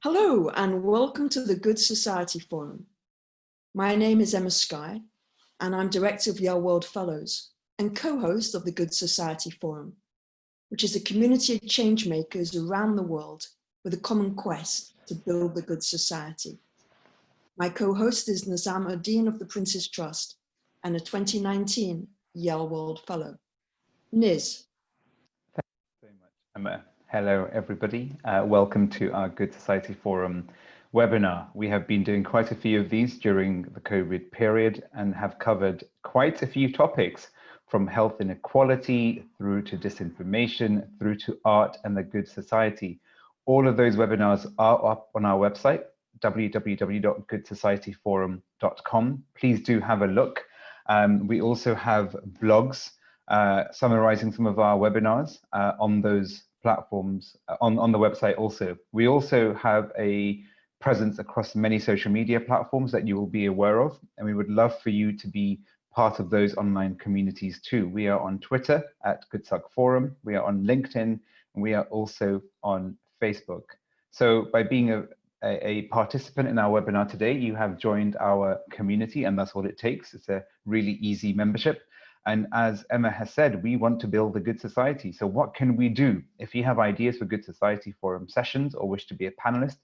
Hello and welcome to the Good Society Forum. My name is Emma Skye and I'm Director of Yale World Fellows and co-host of the Good Society Forum, which is a community of change makers around the world with a common quest to build the good society. My co-host is Nizam Uddin of the Prince's Trust and a 2019 Yale World Fellow. Niz. Thank you so much, Emma. Hello, everybody. Welcome to our Good Society Forum webinar. We have been doing quite a few of these during the COVID period and have covered quite a few topics, from health inequality through to disinformation, through to art and the good society. All of those webinars are up on our website, www.goodsocietyforum.com. Please do have a look. We also have blogs summarizing some of our webinars on those platforms on the website also. We also have a presence across many social media platforms that you will be aware of, and we would love for you to be part of those online communities too. We are on Twitter at GoodSoc Forum, we are on LinkedIn, and we are also on Facebook. So by being a participant in our webinar today, you have joined our community, and that's all it takes. It's a really easy membership. And as Emma has said, we want to build a good society. So what can we do? If you have ideas for Good Society Forum sessions or wish to be a panelist,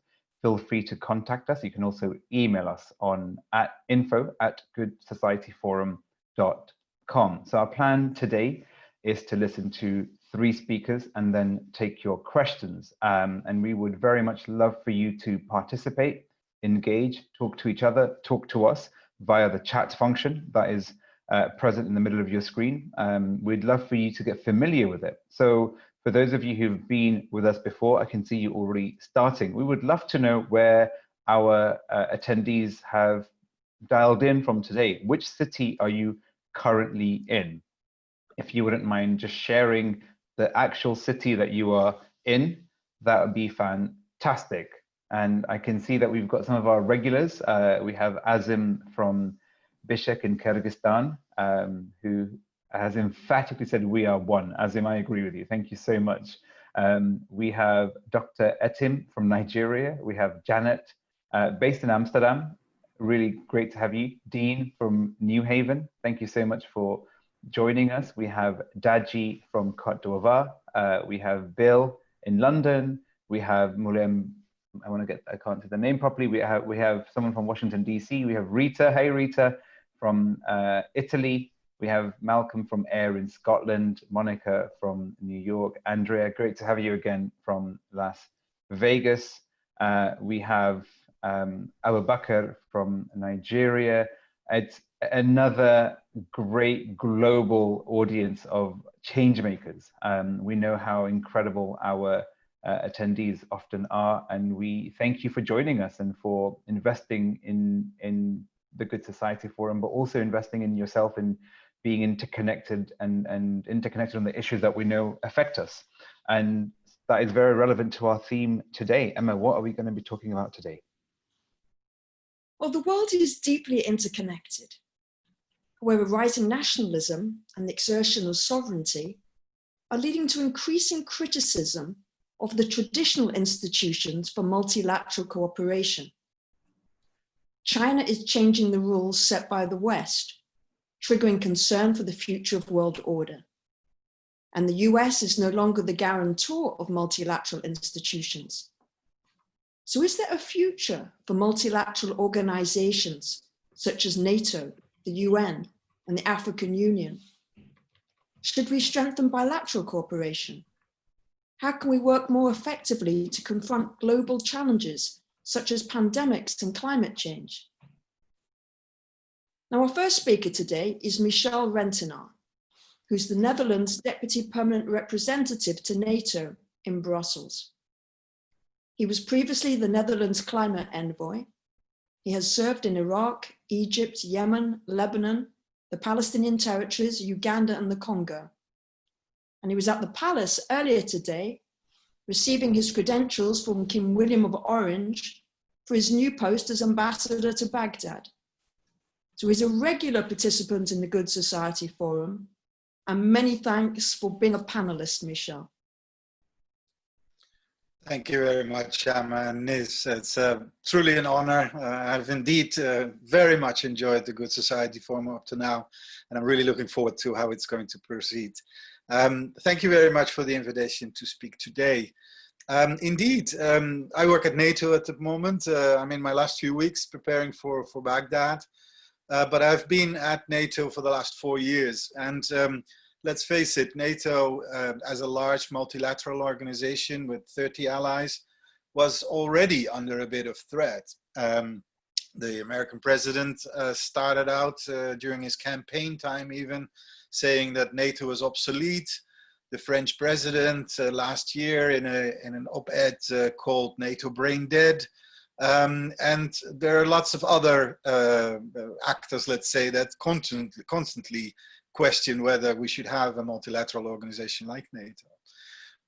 feel free to contact us. You can also email us on info@goodsocietyforum.com. So our plan today is to listen to 3 speakers and then take your questions. And we would very much love for you to participate, engage, talk to each other, talk to us via the chat function that is present in the middle of your screen. We'd love for you to get familiar with it. So for those of you who've been with us before, I can see you already starting. We would love to know where our attendees have dialed in from today. Which city are you currently in? If you wouldn't mind just sharing the actual city that you are in, that would be fantastic. And I can see that we've got some of our regulars. We have Azim from Bishkek in Kyrgyzstan, who has emphatically said we are one. Azim, I agree with you. Thank you so much. We have Dr. Etim from Nigeria. We have Janet, based in Amsterdam. Really great to have you. Dean from New Haven. Thank you so much for joining us. We have Daji from Côte d'Ivoire. We have Bill in London. We have Mulem. I can't say the name properly. We have someone from Washington, DC. We have Rita. Hey, Rita. From Italy. We have Malcolm from Ayr in Scotland, Monica from New York, Andrea, great to have you again from Las Vegas. We have Abu Bakr from Nigeria. It's another great global audience of change makers. We know how incredible our attendees often are, and we thank you for joining us and for investing in the Good Society Forum, but also investing in yourself and being interconnected and interconnected on the issues that we know affect us. And that is very relevant to our theme today. Emma, what are we going to be talking about today? Well, the world is deeply interconnected, where rising nationalism and the exertion of sovereignty are leading to increasing criticism of the traditional institutions for multilateral cooperation. China is changing the rules set by the West, triggering concern for the future of world order. And the US is no longer the guarantor of multilateral institutions. So is there a future for multilateral organizations such as Nato, the UN, and the African Union? Should we strengthen bilateral cooperation? How can we work more effectively to confront global challenges such as pandemics and climate change? Now, our first speaker today is Michel Rentenaar, who's the Netherlands Deputy Permanent Representative to NATO in Brussels. He was previously the Netherlands Climate Envoy. He has served in Iraq, Egypt, Yemen, Lebanon, the Palestinian territories, Uganda, and the Congo. And he was at the palace earlier today, receiving his credentials from King William of Orange for his new post as ambassador to Baghdad. So he's a regular participant in the Good Society Forum, and many thanks for being a panelist, Michel. Thank you very much, Shama and Nis. It's truly an honor. I've indeed very much enjoyed the Good Society Forum up to now, and I'm really looking forward to how it's going to proceed. Thank you very much for the invitation to speak today. Indeed, I work at NATO at the moment. I'm in my last few weeks preparing for Baghdad, but I've been at NATO for the last 4 years. And let's face it, NATO, as a large multilateral organization with 30 allies, was already under a bit of threat. The American president started out during his campaign time even saying that NATO was obsolete. The French president last year in an op-ed called NATO brain dead. And there are lots of other actors, let's say, that constantly question whether we should have a multilateral organization like NATO.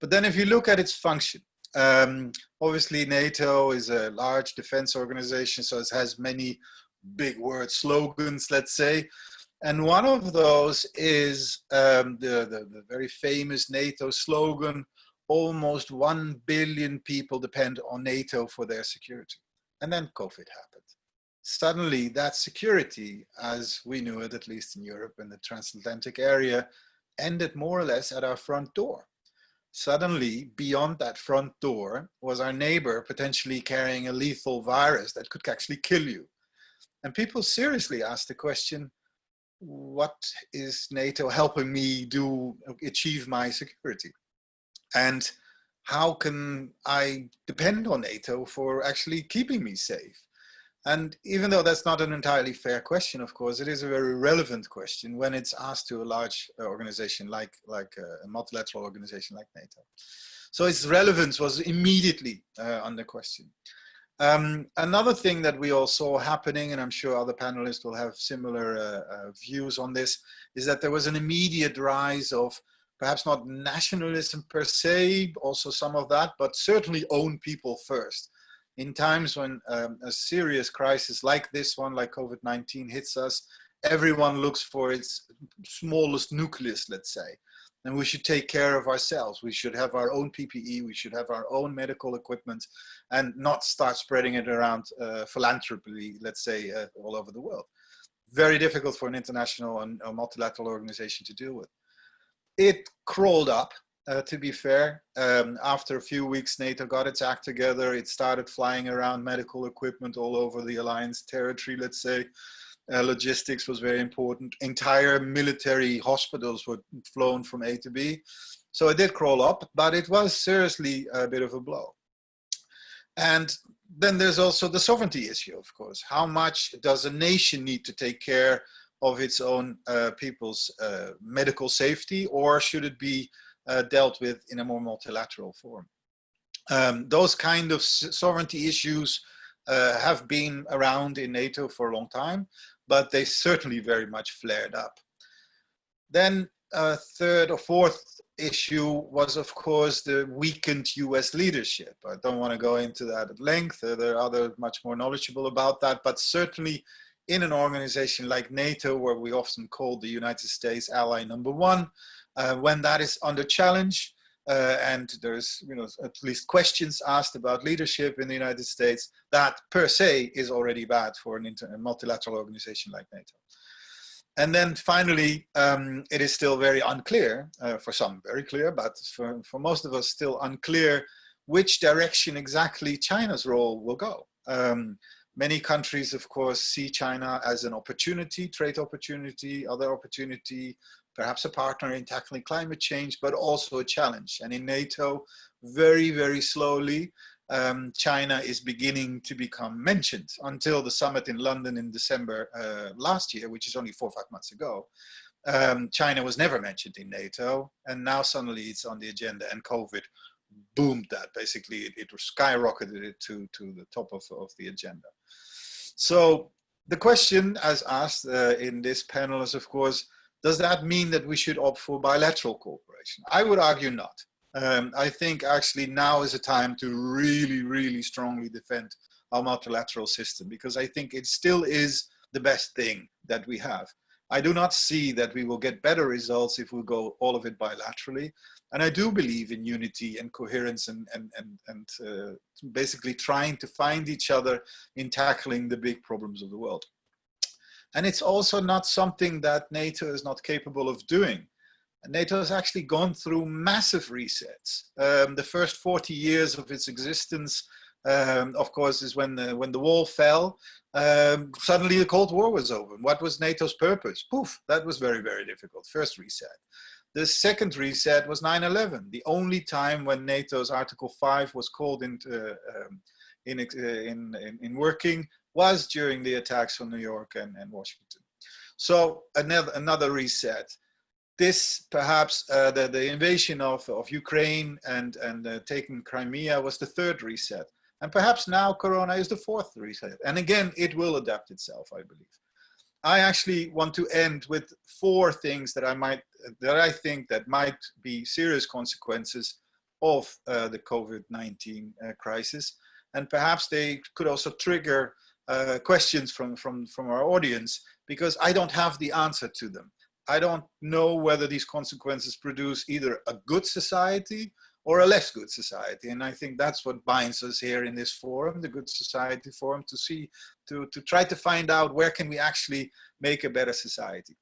But then if you look at its function, obviously NATO is a large defense organization, so it has many big word slogans, let's say. And one of those is the very famous NATO slogan, almost 1 billion people depend on NATO for their security. And then COVID happened. Suddenly that security, as we knew it, at least in Europe and the transatlantic area, ended more or less at our front door. Suddenly, beyond that front door was our neighbor potentially carrying a lethal virus that could actually kill you. And people seriously asked the question, what is NATO helping me achieve my security? And how can I depend on NATO for actually keeping me safe? And even though that's not an entirely fair question, of course, it is a very relevant question when it's asked to a large organization like a multilateral organization like NATO. So its relevance was immediately under question. Another thing that we all saw happening, and I'm sure other panelists will have similar views on this, is that there was an immediate rise of perhaps not nationalism per se, also some of that, but certainly own people first. In times when a serious crisis like this one, like COVID-19 hits us, everyone looks for its smallest nucleus, let's say. And we should take care of ourselves. We should have our own PPE, we should have our own medical equipment, and not start spreading it around philanthropy, let's say, all over the world. Very difficult for an international and a multilateral organization to deal with. It crawled up. To be fair, after a few weeks, NATO got its act together. It started flying around medical equipment all over the alliance territory, let's say. Logistics was very important. Entire military hospitals were flown from A to B. So it did crawl up, but it was seriously a bit of a blow. And then there's also the sovereignty issue, of course. How much does a nation need to take care of its own people's medical safety, or should it be dealt with in a more multilateral form? Those kind of sovereignty issues have been around in NATO for a long time, but they certainly very much flared up. Then a third or fourth issue was, of course, the weakened US leadership. I don't want to go into that at length. There are others much more knowledgeable about that, but certainly in an organization like NATO, where we often call the United States ally number one, when that is under challenge, and there's at least questions asked about leadership in the United States, that per se is already bad for a multilateral organization like NATO. And then finally, it is still very unclear, for some very clear, but for most of us still unclear which direction exactly China's role will go. Many countries, of course, see China as an opportunity, trade opportunity, other opportunity, perhaps a partner in tackling climate change, but also a challenge. And in NATO, very, very slowly, China is beginning to become mentioned. Until the summit in London in December last year, which is only 4 or 5 months ago, China was never mentioned in NATO, and now suddenly it's on the agenda, and COVID boomed that. Basically, it skyrocketed it to the top of the agenda. So the question as asked in this panel is, of course, does that mean that we should opt for bilateral cooperation? I would argue not. I think actually now is a time to really, really strongly defend our multilateral system, because I think it still is the best thing that we have. I do not see that we will get better results if we go all of it bilaterally. And I do believe in unity and coherence and basically trying to find each other in tackling the big problems of the world. And it's also not something that NATO is not capable of doing. NATO has actually gone through massive resets. The first 40 years of its existence, of course, is when the wall fell. Suddenly the Cold War was over. What was NATO's purpose? Poof, that was very, very difficult. First reset. The second reset was 9/11, the only time when NATO's Article 5 was called into in working was during the attacks on New York and Washington. So another reset. This perhaps the invasion of Ukraine and taking Crimea was the third reset. And perhaps now Corona is the fourth reset. And again, it will adapt itself, I believe. I actually want to end with 4 things that I think that might be serious consequences of the COVID-19 crisis. And perhaps they could also trigger questions from our audience, because I don't have the answer to them. I don't know whether these consequences produce either a good society or a less good society. And I think that's what binds us here in this forum, the Good Society Forum, to try to find out where can we actually make a better society.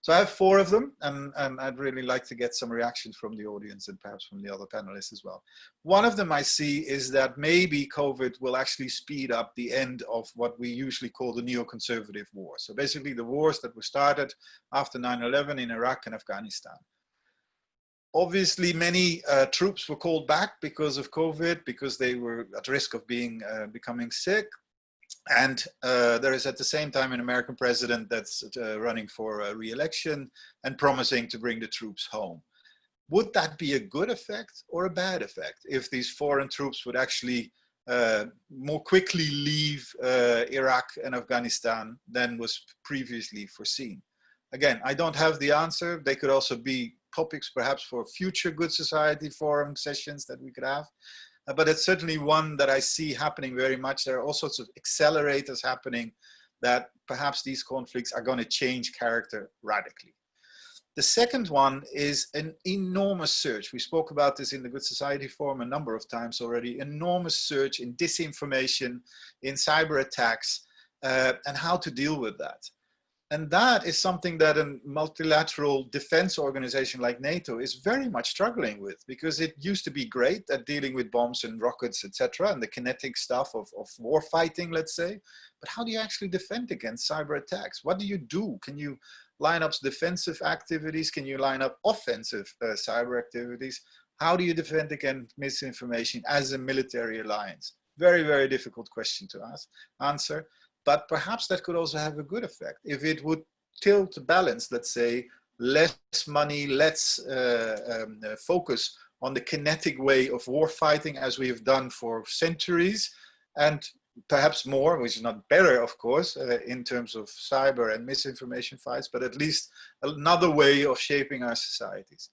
So I have 4 of them, and I'd really like to get some reactions from the audience and perhaps from the other panelists as well. One of them I see is that maybe COVID will actually speed up the end of what we usually call the neoconservative war. So basically the wars that were started after 9/11 in Iraq and Afghanistan. Obviously, many troops were called back because of COVID, because they were at risk of becoming sick. And there is at the same time an American president that's running for re-election and promising to bring the troops home. Would that be a good effect or a bad effect if these foreign troops would actually more quickly leave Iraq and Afghanistan than was previously foreseen? Again, I don't have the answer. They could also be topics perhaps for future Good Society Forum sessions that we could have. But it's certainly one that I see happening very much. There are all sorts of accelerators happening that perhaps these conflicts are going to change character radically. The second one is an enormous surge. We spoke about this in the Good Society Forum a number of times already. Enormous surge in disinformation, in cyber attacks, and how to deal with that. And that is something that a multilateral defense organization like NATO is very much struggling with, because it used to be great at dealing with bombs and rockets, etc., and the kinetic stuff of war fighting, let's say. But how do you actually defend against cyber attacks? What do you do? Can you line up defensive activities? Can you line up offensive cyber activities? How do you defend against misinformation as a military alliance? Very, very difficult question to answer. But perhaps that could also have a good effect if it would tilt the balance, let's say, less money, let's focus on the kinetic way of war fighting as we have done for centuries, and perhaps more, which is not better, of course, in terms of cyber and misinformation fights, but at least another way of shaping our societies.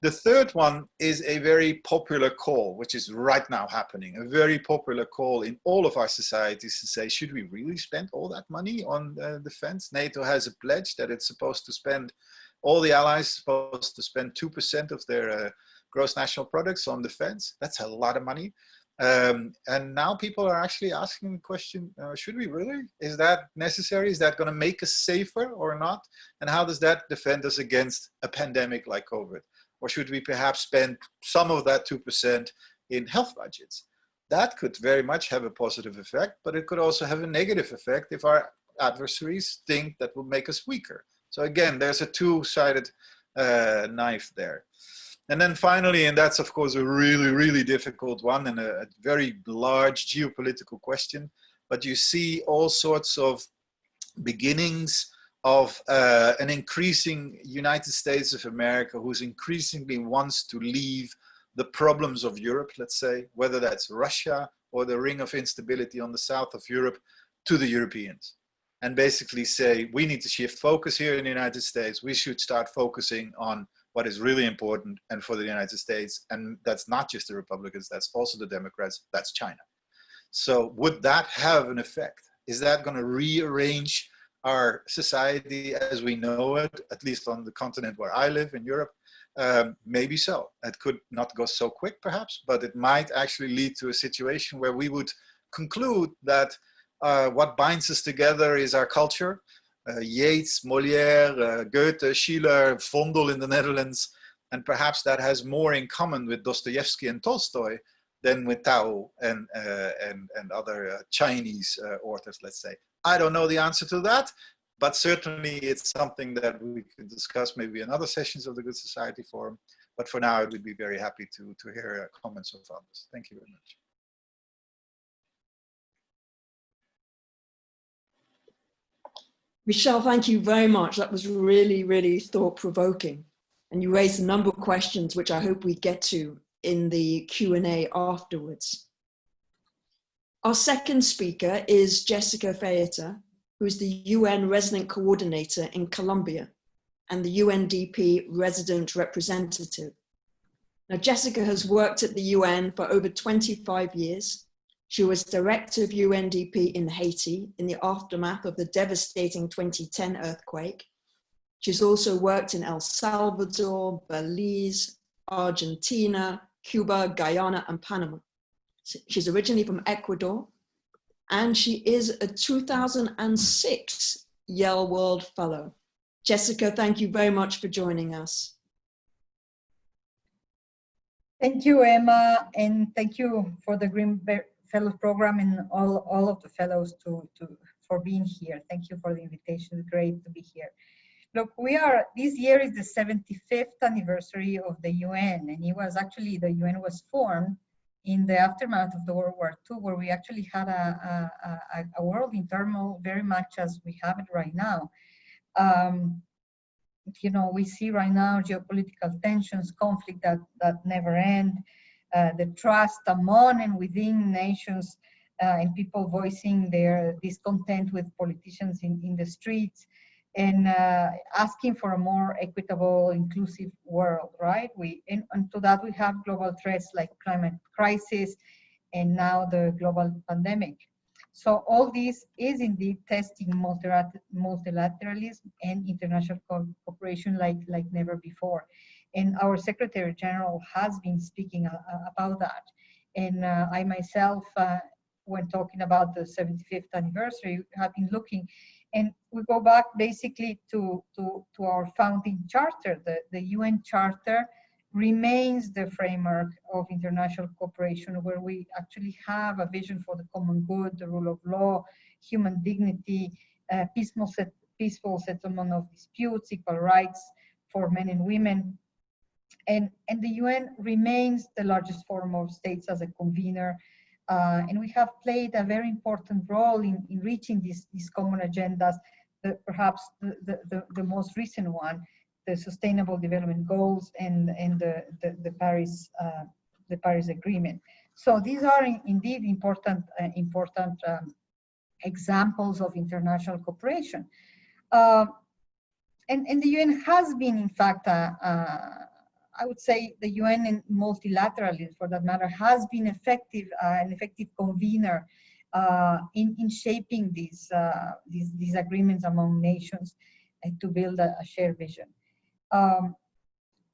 The third one is a very popular call, which is right now happening, a very popular call in all of our societies to say, should we really spend all that money on defense? NATO has a pledge that it's supposed to spend, all the allies supposed to spend 2% of their gross national products on defense. That's a lot of money. And now people are actually asking the question, should we really? Is that necessary? Is that going to make us safer or not? And how does that defend us against a pandemic like COVID? Or should we perhaps spend some of that 2% in health budgets? That could very much have a positive effect, but it could also have a negative effect if our adversaries think that will make us weaker. So again, there's a two-sided knife there. And then finally, and that's of course a really, really difficult one and a very large geopolitical question, but you see all sorts of beginnings of an increasing United States of America who's increasingly wants to leave the problems of Europe, let's say, whether that's Russia or the ring of instability on the south of Europe, to the Europeans. And basically say, we need to shift focus here in the United States. We should start focusing on what is really important and for the United States. And that's not just the Republicans, that's also the Democrats, that's China. So would that have an effect? Is that going to rearrange our society as we know it, at least on the continent where I live in Europe, maybe so. It could not go so quick perhaps, but it might actually lead to a situation where we would conclude that what binds us together is our culture. Yeats, Molière, Goethe, Schiller, Vondel in the Netherlands, and perhaps that has more in common with Dostoevsky and Tolstoy than with Tao and other Chinese authors, let's say. I don't know the answer to that, but certainly it's something that we could discuss maybe in other sessions of the Good Society Forum. But for now, I would be very happy to hear comments of others. Thank you very much. Michel, thank you very much. That was really, really thought-provoking. And you raised a number of questions, which I hope we get to in the Q&A afterwards. Our second speaker is Jessica Faieta, who is the UN Resident Coordinator in Colombia and the UNDP Resident Representative. Now, Jessica has worked at the UN for over 25 years. She was director of UNDP in Haiti in the aftermath of the devastating 2010 earthquake. She's also worked in El Salvador, Belize, Argentina, Cuba, Guyana, and Panama. She's originally from Ecuador, and she is a 2006 Yale World Fellow. Jessica, thank you very much for joining us. Thank you, Emma, and thank you for the Green Fellows Program and all of the fellows for being here. Thank you for the invitation. It's great to be here. Look, this year is the 75th anniversary of the UN, and it was actually, the UN was formed in the aftermath of the World War II, where we actually had a world in turmoil very much as we have it right now. You know, we see right now geopolitical tensions, conflict that never end, the trust among and within nations, and people voicing their discontent with politicians in the streets, and asking for a more equitable, inclusive world, right? And to that we have global threats like climate crisis and now the global pandemic. So all this is indeed testing multilateralism and international cooperation like never before. And our Secretary General has been speaking about that. And I myself, when talking about the 75th anniversary, have been looking, and we go back basically to our founding charter. The UN Charter remains the framework of international cooperation, where we actually have a vision for the common good, the rule of law, human dignity, peaceful settlement of disputes, equal rights for men and women. And the UN remains the largest forum of states as a convener. And we have played a very important role in reaching these common agendas, perhaps the most recent one, the Sustainable Development Goals and the Paris Agreement. So these are indeed important examples of international cooperation. And the UN has been, in fact, I would say the UN and multilateralism, for that matter, has been an effective convener in shaping these agreements among nations and to build a shared vision.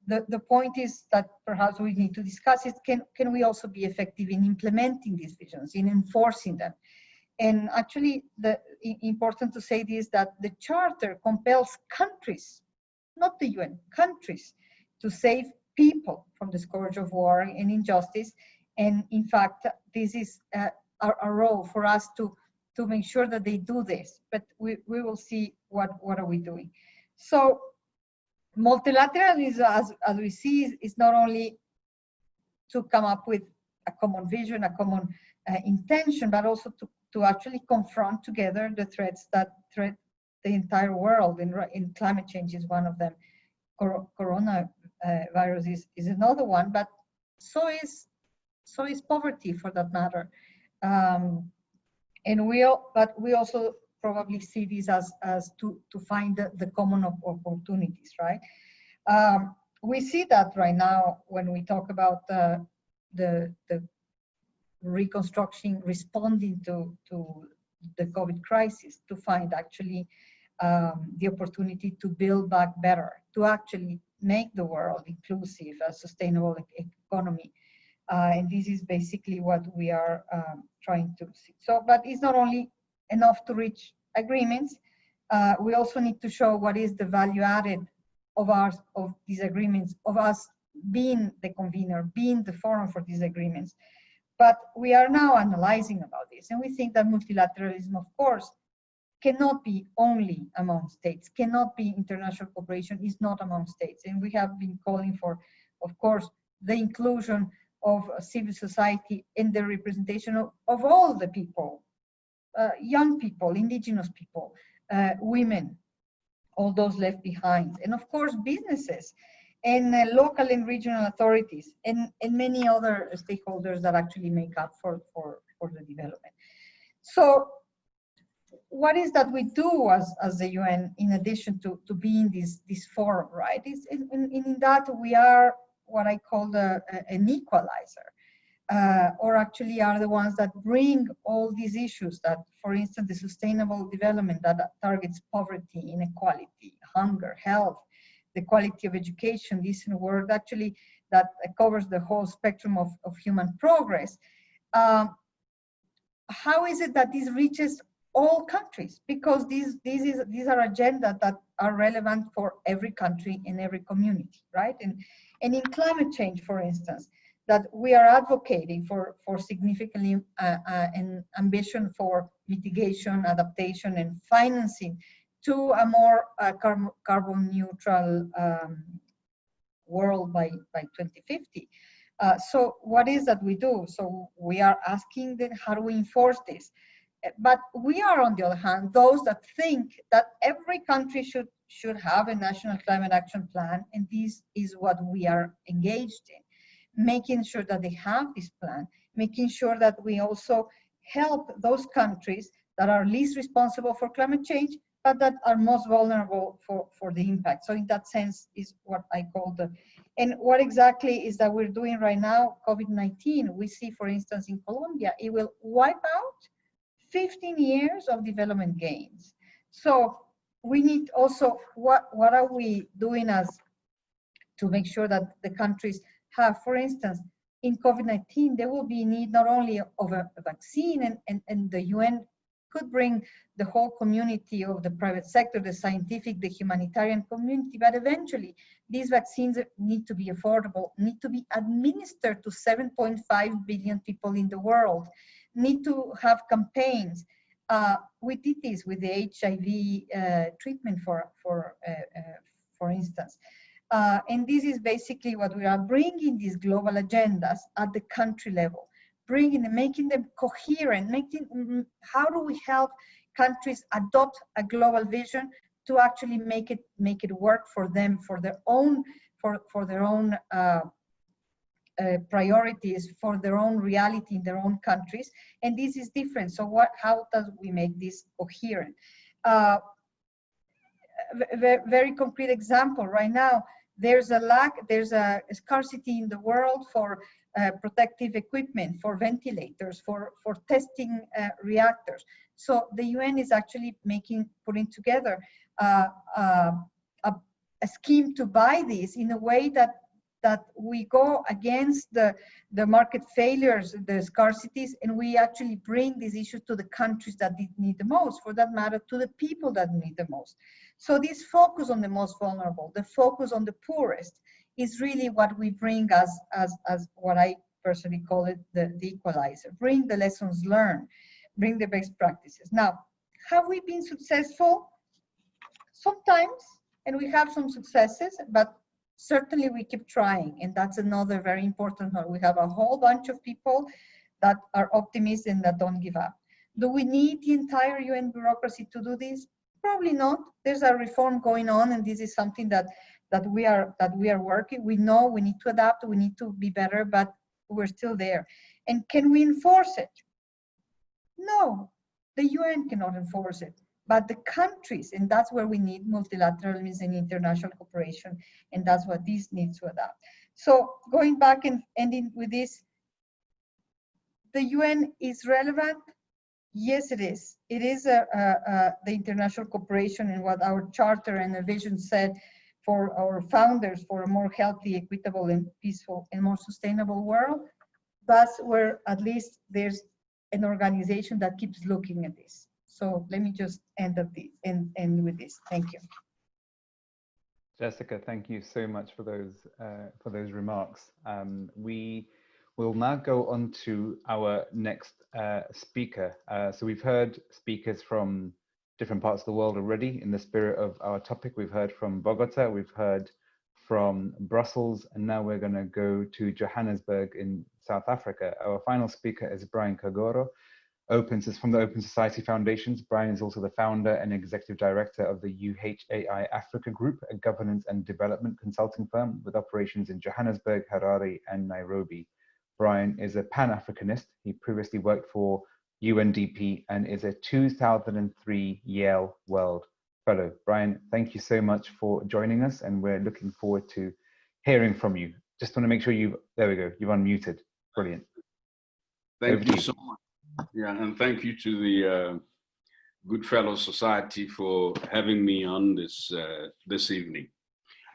The point is that perhaps we need to discuss is, can we also be effective in implementing these visions, in enforcing them? And actually, important to say this, that the Charter compels countries, not the UN, countries, to save people from the scourge of war and injustice. And in fact, this is a role for us to make sure that they do this. But we will see what are we doing. So multilateralism, as we see, is not only to come up with a common vision, a common intention, but also to actually confront together the threats that threat the entire world. And climate change is one of them. Coronavirus is another one, but so is poverty, for that matter. And we also probably see this as to find the common opportunities, right? We see that right now when we talk about the reconstruction, responding to the COVID crisis, to find actually the opportunity to build back better, to actually make the world inclusive, a sustainable economy. And this is basically what we are trying to see. So, but it's not only enough to reach agreements. We also need to show what is the value added of these agreements, of us being the convener, being the forum for these agreements. But we are now analyzing about this, and we think that multilateralism, of course, cannot be only among states, cannot be international cooperation, is not among states. And we have been calling for, of course, the inclusion of civil society and the representation of all the people, young people, indigenous people, women, all those left behind, and of course businesses and local and regional authorities and many other stakeholders that actually make up for the development. So what is that we do as the UN in addition to being this forum, right? It's in that we are what I call an equalizer. Or actually are the ones that bring all these issues that, for instance, the sustainable development that targets poverty, inequality, hunger, health, the quality of education, decent work, actually that covers the whole spectrum of human progress. How is it that this reaches all countries? Because these are agendas that are relevant for every country and every community, right? And in climate change, for instance, that we are advocating for significantly an ambition for mitigation, adaptation, and financing to a more carbon neutral world by 2050. So what is that we do? So we are asking then how do we enforce this? But we are, on the other hand, those that think that every country should have a national climate action plan, and this is what we are engaged in. Making sure that they have this plan, making sure that we also help those countries that are least responsible for climate change, but that are most vulnerable for the impact. So in that sense is what I call and what exactly is that we're doing right now, COVID-19, we see, for instance, in Colombia, it will wipe out 15 years of development gains. So we need also, what are we doing to make sure that the countries have, for instance, in COVID-19, there will be need not only of a vaccine, and the UN could bring the whole community of the private sector, the scientific, the humanitarian community, but eventually these vaccines need to be affordable, need to be administered to 7.5 billion people in the world, need to have campaigns. We did this with the HIV treatment, for instance. And this is basically what we are bringing these global agendas at the country level, making them coherent, how do we help countries adopt a global vision to actually make it work for them, for their own priorities, for their own reality in their own countries. And this is different. So how does we make this coherent? Very concrete example right now, there's a scarcity in the world for protective equipment, for ventilators, for testing reactors. So the UN is actually putting together a scheme to buy these in a way that we go against the market failures, the scarcities, and we actually bring these issues to the countries that need the most, for that matter, to the people that need the most. So this focus on the most vulnerable, the focus on the poorest, is really what we bring as what I personally call it the equalizer. Bring the lessons learned, bring the best practices. Now, have we been successful? Sometimes, and we have some successes, but certainly we keep trying, and that's another very important one. We have a whole bunch of people that are optimists and that don't give up. Do we need the entire UN bureaucracy to do this? Probably not. There's a reform going on, and this is something that we are working. We know we need to adapt, we need to be better, but we're still there. And can we enforce it? No, the UN cannot enforce it. But the countries, and that's where we need multilateralism and international cooperation, and that's what this needs to adapt. So going back and ending with this, the UN is relevant Yes, it is. It is the international cooperation and what our charter and the vision said for our founders for a more healthy, equitable, and peaceful and more sustainable world. That's where at least there's an organization that keeps looking at this. So let me just end with this. Thank you. Jessica, thank you so much for those remarks. We will now go on to our next speaker. So we've heard speakers from different parts of the world already. In the spirit of our topic, we've heard from Bogota, we've heard from Brussels, and now we're going to go to Johannesburg in South Africa. Our final speaker is Bryan Kagura, from the Open Society Foundations. Bryan is also the founder and executive director of the UHAI Africa Group, a governance and development consulting firm with operations in Johannesburg, Harare, and Nairobi. Bryan is a Pan-Africanist. He previously worked for UNDP and is a 2003 Yale World Fellow. Bryan, thank you so much for joining us, and we're looking forward to hearing from you. Just want to make sure there we go, you've unmuted. Brilliant. Thank you so much. Yeah, and thank you to the Goodfellow Society for having me on this evening.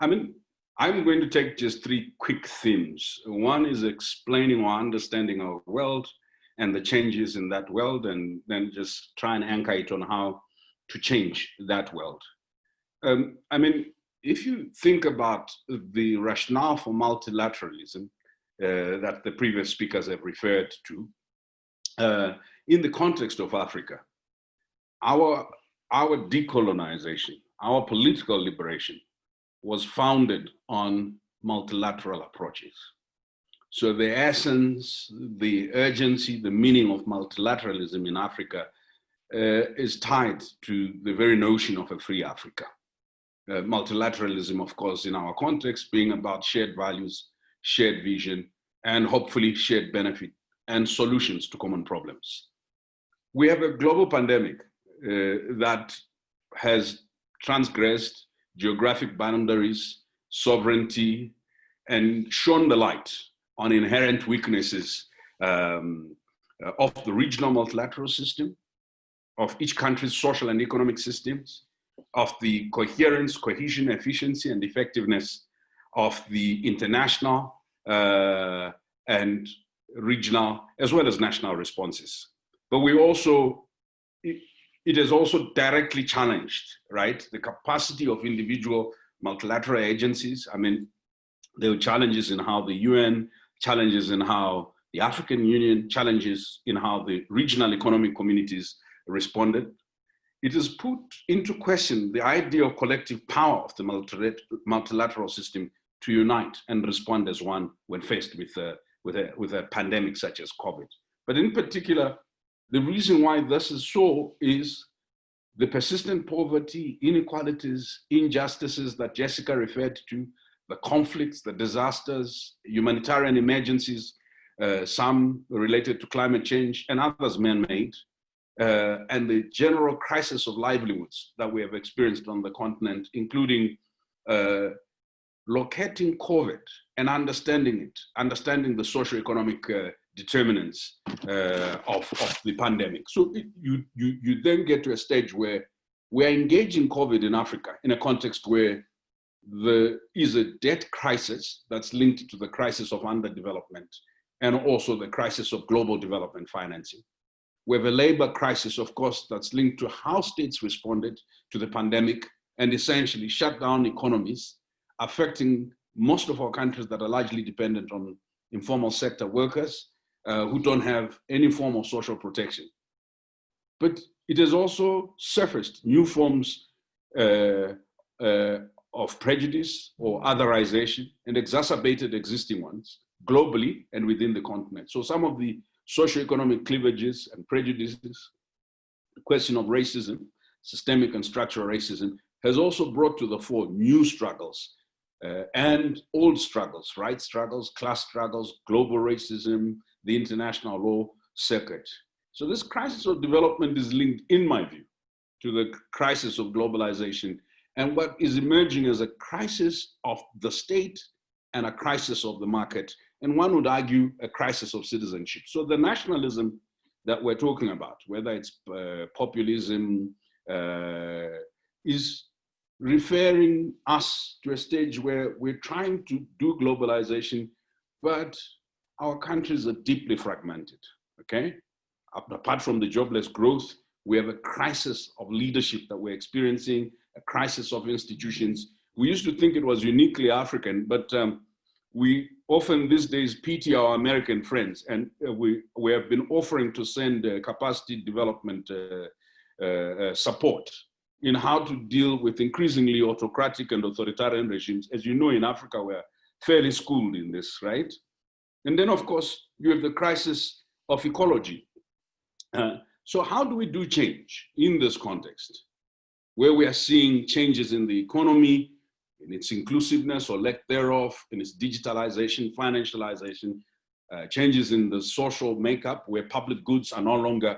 I mean, I'm going to take just three quick themes. One is explaining or understanding our world and the changes in that world, and then just try and anchor it on how to change that world. I mean, if you think about the rationale for multilateralism that the previous speakers have referred to, in the context of Africa, our decolonization, our political liberation was founded on multilateral approaches. So the essence, the urgency, the meaning of multilateralism in Africa is tied to the very notion of a free Africa. Multilateralism, of course, in our context, being about shared values, shared vision, and hopefully shared benefit and solutions to common problems. We have a global pandemic that has transgressed geographic boundaries, sovereignty, and shone the light on inherent weaknesses of the regional multilateral system, of each country's social and economic systems, of the coherence, cohesion, efficiency, and effectiveness of the international and regional as well as national responses. But it has also directly challenged, right, the capacity of individual multilateral agencies. I mean, there were challenges in how the UN, challenges in how the African Union, challenges in how the regional economic communities responded. It has put into question the idea of collective power of the multilateral system to unite and respond as one when faced with a pandemic such as COVID. But in particular, the reason why this is so is the persistent poverty, inequalities, injustices that Jessica referred to, the conflicts, the disasters, humanitarian emergencies, some related to climate change and others man-made, and the general crisis of livelihoods that we have experienced on the continent, including locating COVID and understanding it, understanding the socioeconomic determinants of the pandemic. So you then get to a stage where we're engaging COVID in Africa in a context where there is a debt crisis that's linked to the crisis of underdevelopment and also the crisis of global development financing. We have a labor crisis, of course, that's linked to how states responded to the pandemic and essentially shut down economies, affecting most of our countries that are largely dependent on informal sector workers who don't have any form of social protection. But it has also surfaced new forms of prejudice or otherization and exacerbated existing ones globally and within the continent. So some of the socioeconomic cleavages and prejudices, the question of racism, systemic and structural racism, has also brought to the fore new struggles and old struggles, right struggles, class struggles, global racism, the international law circuit. So this crisis of development is linked, in my view, to the crisis of globalization and what is emerging as a crisis of the state and a crisis of the market, and one would argue a crisis of citizenship. So the nationalism that we're talking about, whether it's populism, is referring us to a stage where we're trying to do globalization, but our countries are deeply fragmented, okay? Apart from the jobless growth, we have a crisis of leadership that we're experiencing, a crisis of institutions. We used to think it was uniquely African, but we often these days pity our American friends, and we have been offering to send capacity development support in how to deal with increasingly autocratic and authoritarian regimes. As you know, in Africa, we're fairly schooled in this, right? And then, of course, you have the crisis of ecology. So how do we do change in this context, where we are seeing changes in the economy, in its inclusiveness or lack thereof, in its digitalization, financialization, changes in the social makeup, where public goods are no longer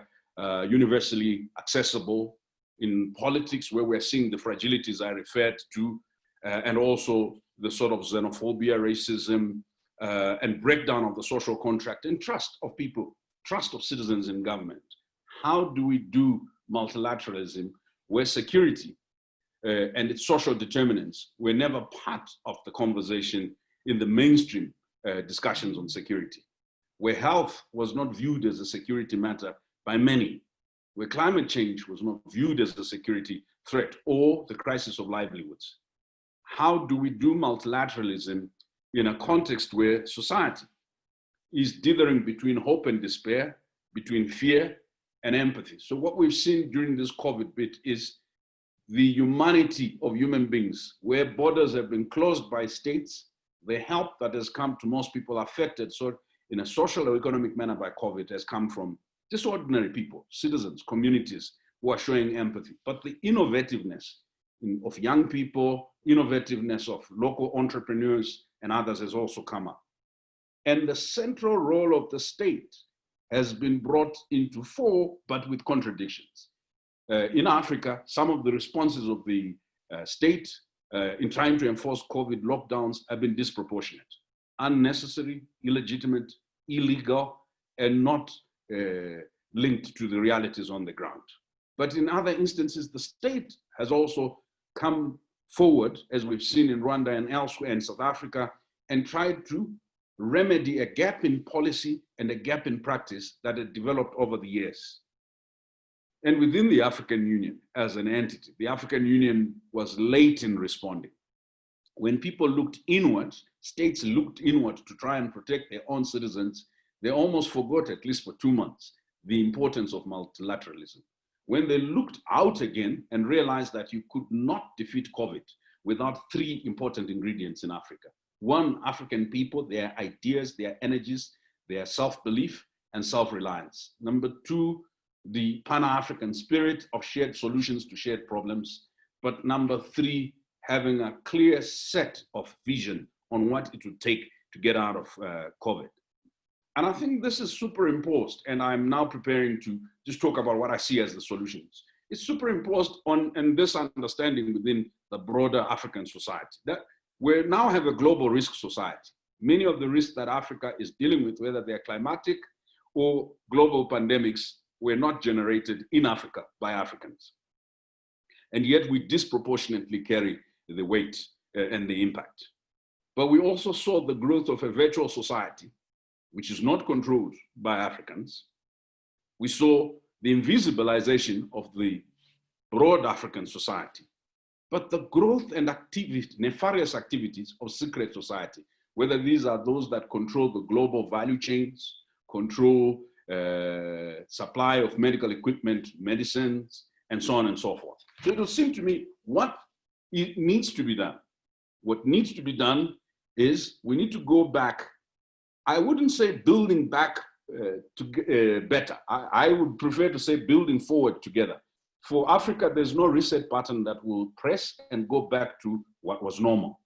universally accessible, in politics, where we're seeing the fragilities I referred to, and also the sort of xenophobia, racism, and breakdown of the social contract and trust of people, trust of citizens in government. How do we do multilateralism where security and its social determinants were never part of the conversation in the mainstream discussions on security, where health was not viewed as a security matter by many, where climate change was not viewed as a security threat, or the crisis of livelihoods? How do we do multilateralism in a context where society is dithering between hope and despair, between fear and empathy? So what we've seen during this COVID bit is the humanity of human beings, where borders have been closed by states, the help that has come to most people affected, so in a social or economic manner by COVID, has come from just ordinary people, citizens, communities who are showing empathy. But the innovativeness of young people, innovativeness of local entrepreneurs and others has also come up. And the central role of the state has been brought into fore, but with contradictions. In Africa, some of the responses of the state in trying to enforce COVID lockdowns have been disproportionate, unnecessary, illegitimate, illegal, and not linked to the realities on the ground. But in other instances, the state has also come forward, as we've seen in Rwanda and elsewhere in South Africa, and tried to remedy a gap in policy and a gap in practice that had developed over the years. And within the African Union as an entity, the African Union was late in responding. When people looked inward, states looked inward to try and protect their own citizens, they almost forgot, at least for 2 months, the importance of multilateralism. When they looked out again and realized that you could not defeat COVID without 3 important ingredients in Africa. 1, African people, their ideas, their energies, their self-belief and self-reliance. Number 2, the Pan-African spirit of shared solutions to shared problems. But number 3, having a clear set of vision on what it would take to get out of COVID. And I think this is superimposed, and I'm now preparing to just talk about what I see as the solutions. It's superimposed on and this understanding within the broader African society, that we now have a global risk society. Many of the risks that Africa is dealing with, whether they're climatic or global pandemics, were not generated in Africa by Africans. And yet we disproportionately carry the weight and the impact. But we also saw the growth of a virtual society, which is not controlled by Africans. We saw the invisibilization of the broad African society, but the growth and activity, nefarious activities of secret society, whether these are those that control the global value chains, control supply of medical equipment, medicines, and so on and so forth. So it will seem to me what needs to be done. What needs to be done is we need to go back. I wouldn't say building back to better. I would prefer to say building forward together. For Africa, there's no reset pattern that will press and go back to what was normal.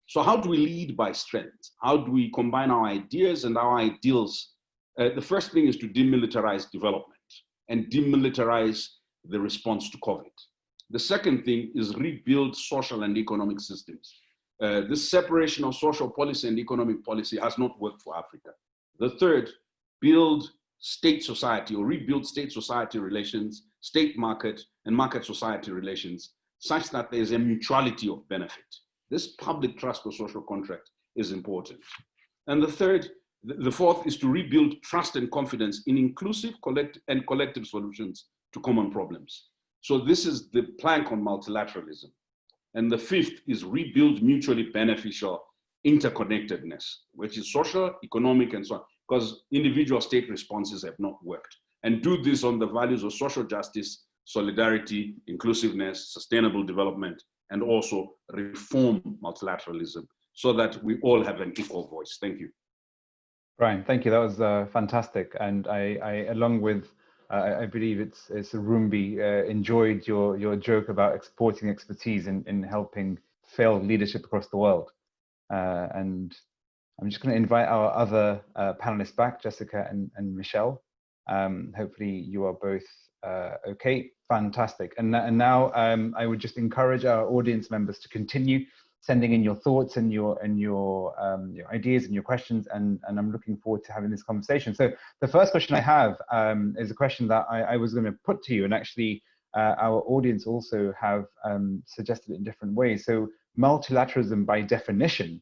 So how do we lead by strength? How do we combine our ideas and our ideals? The first thing is to demilitarize development and demilitarize the response to COVID. The second thing is rebuild social and economic systems. This separation of social policy and economic policy has not worked for Africa. The third, build state society or rebuild state society relations, state market and market society relations, such that there's a mutuality of benefit. This public trust or social contract is important. And the fourth is to rebuild trust and confidence in inclusive collective solutions to common problems. So this is the plank on multilateralism. And the fifth is rebuild mutually beneficial interconnectedness, which is social, economic, and so on, because individual state responses have not worked. And do this on the values of social justice, solidarity, inclusiveness, sustainable development, and also reform multilateralism so that we all have an equal voice. Thank you. Bryan, thank you. That was fantastic. And I along with, I believe it's Rumbi, enjoyed your joke about exporting expertise in helping failed leadership across the world. And I'm just going to invite our other panelists back, Jessica and Michel. Hopefully you are both okay. Fantastic. And now I would just encourage our audience members to continue sending in your thoughts and your ideas and your questions, and I'm looking forward to having this conversation. So the first question I have is a question that I was going to put to you, and actually our audience also have suggested it in different ways. So multilateralism by definition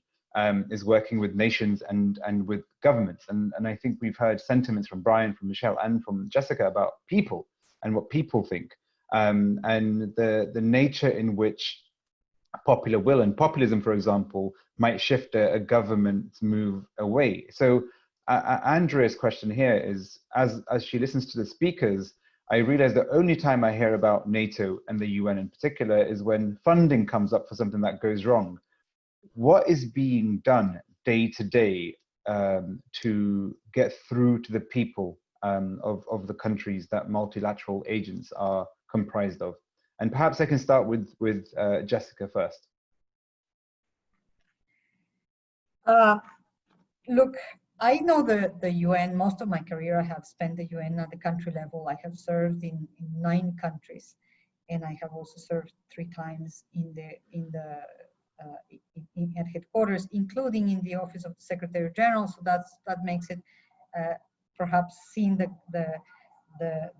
is working with nations and with governments, and I think we've heard sentiments from Bryan, from Michel, and from Jessica about people and what people think, and the nature in which popular will and populism, for example, might shift a government's move away. So Andrea's question here is, as she listens to the speakers, I realize the only time I hear about NATO and the UN in particular is when funding comes up for something that goes wrong. What is being done day to day to get through to the people of the countries that multilateral agents are comprised of? And perhaps I can start with Jessica first. Look, I know the UN. Most of my career I have spent the UN at the country level. I have served in 9 countries, and I have also served 3 times at headquarters, including in the office of the Secretary General. So that makes it perhaps seeing the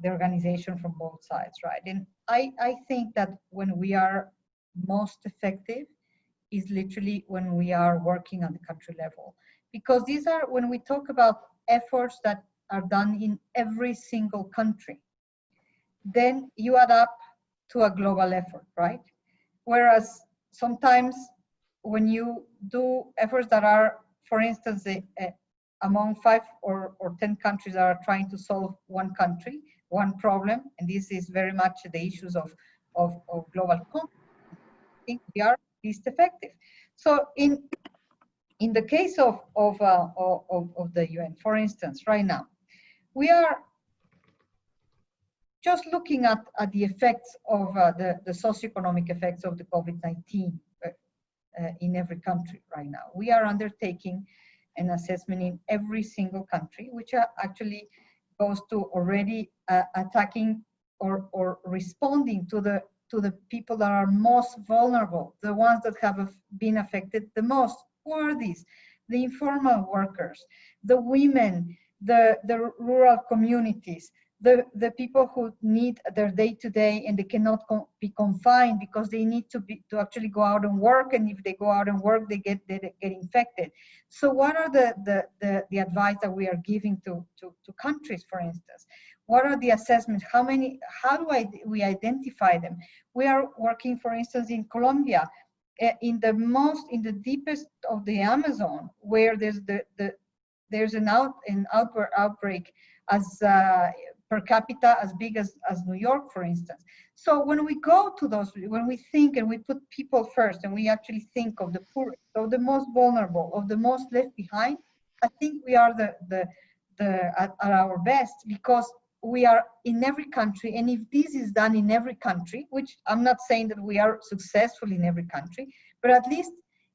organization from both sides, right? And I think that when we are most effective is literally when we are working on the country level, because these are, when we talk about efforts that are done in every single country, then you add up to a global effort, right? Whereas sometimes when you do efforts that are, for instance, among 5 or 10 countries that are trying to solve one country, one problem, and this is very much the issues of global conflict, I think we are least effective. So in the case of the UN, for instance, right now, we are just looking at the effects of the socioeconomic effects of the COVID-19 in every country right now. We are undertaking an assessment in every single country, which actually goes to already attacking or responding to the people that are most vulnerable, the ones that have been affected the most. Who are these? The informal workers, the women, the rural communities, the people who need their day-to-day and they cannot be confined because they need to actually go out and work, and if they go out and work they get infected. So what are the advice that we are giving to countries, for instance? What are the assessments? How do we identify them? We are working, for instance, in Colombia, in the deepest of the Amazon, where there's an outbreak as per capita as big as New York, for instance. So when we go to those, when we think and we put people first, and we actually think of the poorest, of the most vulnerable, of the most left behind, I think we are at our best, because we are in every country. And if this is done in every country, which I'm not saying that we are successful in every country, but at least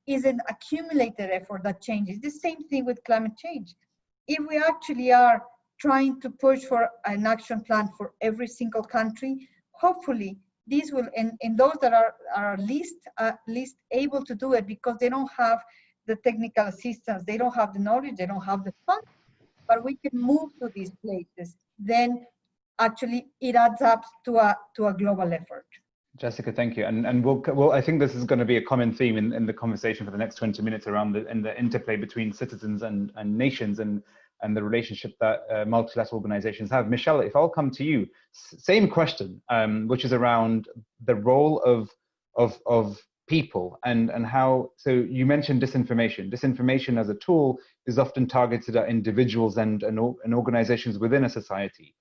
is an accumulated effort that changes. The same thing with climate change. If we actually are trying to push for an action plan for every single country, hopefully these will, and those that are least able to do it because they don't have the technical assistance, they don't have the knowledge, they don't have the funds. but we can move to these places, then actually it adds up to a global effort. Jessica, thank you. And we'll I think this is going to be a common theme in the conversation for the next 20 minutes around the interplay between citizens and nations and the relationship that multilateral organizations have. Michel, if I'll come to you, same question, which is around the role of people and how, so you mentioned disinformation. Disinformation as a tool is often targeted at individuals and organizations within a society.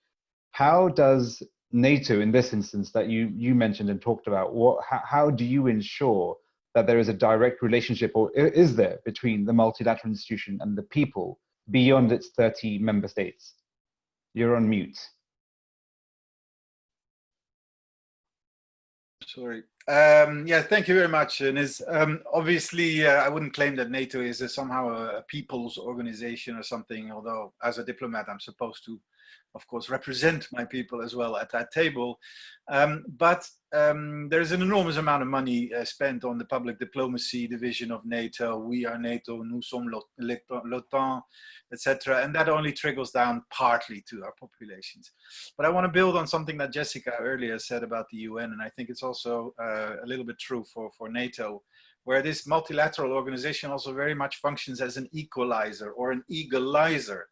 How does NATO, in this instance that you mentioned and talked about, how do you ensure that there is a direct relationship, or is there, between the multilateral institution and the people beyond its 30 member states? You're on mute. Sorry. Yeah, thank you very much, Niz. Obviously, I wouldn't claim that NATO is somehow a people's organization or something, although as a diplomat, I'm supposed to, of course, represent my people as well at that table. But there's an enormous amount of money spent on the public diplomacy division of NATO. We are NATO, nous sommes l'OTAN, etc. And that only trickles down partly to our populations. But I want to build on something that Jessica earlier said about the UN, and I think it's also a little bit true for NATO, where this multilateral organization also very much functions as an equalizer or an egalizer.